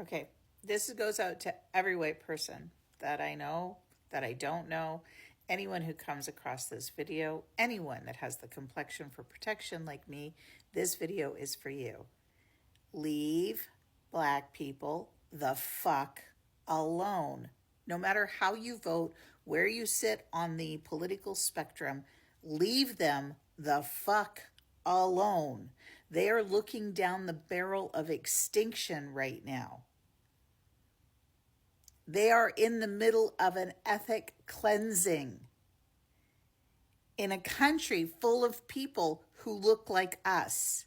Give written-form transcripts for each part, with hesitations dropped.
Okay, this goes out to every white person that I know, that I don't know, anyone who comes across this video, anyone that has the complexion for protection like me, this video is for you. Leave Black people the fuck alone. No matter how you vote, where you sit on the political spectrum, leave them the fuck alone. They are looking down the barrel of extinction right now. They are in the middle of an ethnic cleansing in a country full of people who look like us.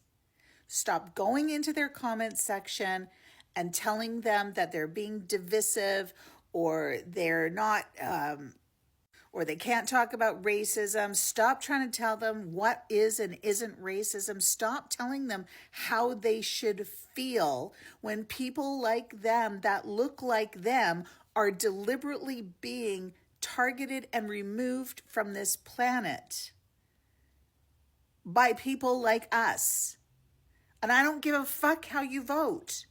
Stop going into their comment section and telling them that they're being divisive or they're not, or they can't talk about racism. Stop trying to tell them what is and isn't racism. Stop telling them how they should feel when people like them that look like them are deliberately being targeted and removed from this planet by people like us. And I don't give a fuck how you vote.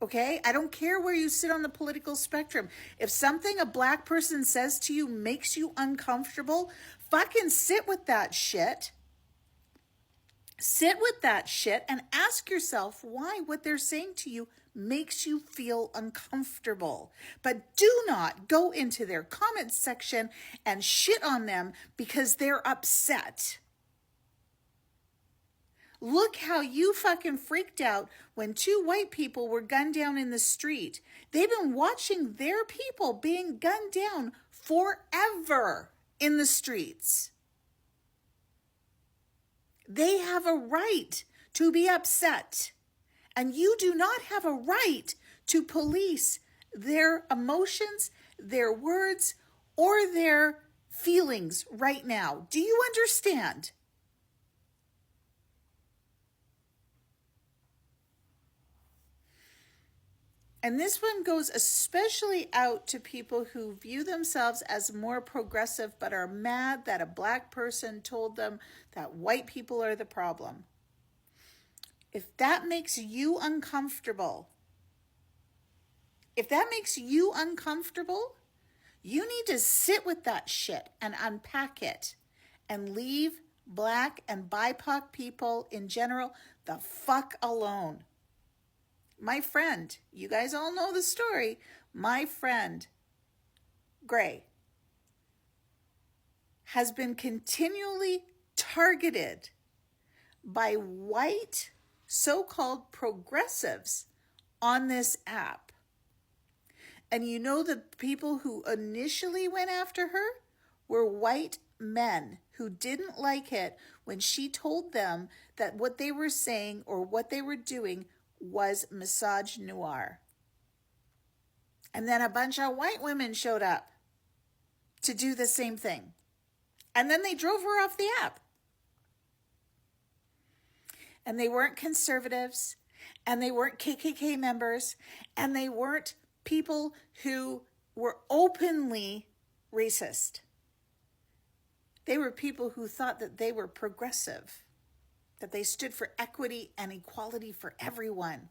Okay? I don't care where you sit on the political spectrum. If something a Black person says to you makes you uncomfortable, fucking sit with that shit. Sit with that shit and ask yourself why what they're saying to you makes you feel uncomfortable. But do not go into their comments section and shit on them because they're upset. Look how you fucking freaked out when 2 white people were gunned down in the street. They've been watching their people being gunned down forever in the streets. They have a right to be upset. And you do not have a right to police their emotions, their words, or their feelings right now. Do you understand? And this one goes especially out to people who view themselves as more progressive but are mad that a Black person told them that white people are the problem. If that makes you uncomfortable, you need to sit with that shit and unpack it and leave Black and BIPOC people in general the fuck alone. My friend, you guys all know the story, my friend, Gray, has been continually targeted by white so-called progressives on this app. And you know the people who initially went after her were white men who didn't like it when she told them that what they were saying or what they were doing was misogynoir. And then a bunch of white women showed up to do the same thing. And then they drove her off the app. And they weren't conservatives, and they weren't KKK members, and they weren't people who were openly racist. They were people who thought that they were progressive, that they stood for equity and equality for everyone,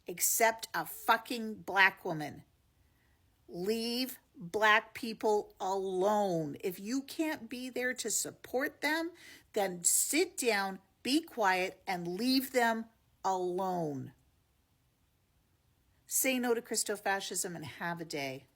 except a fucking Black woman. Leave Black people alone. If you can't be there to support them, then sit down, be quiet, and leave them alone. Say no to Christo-fascism and have a day.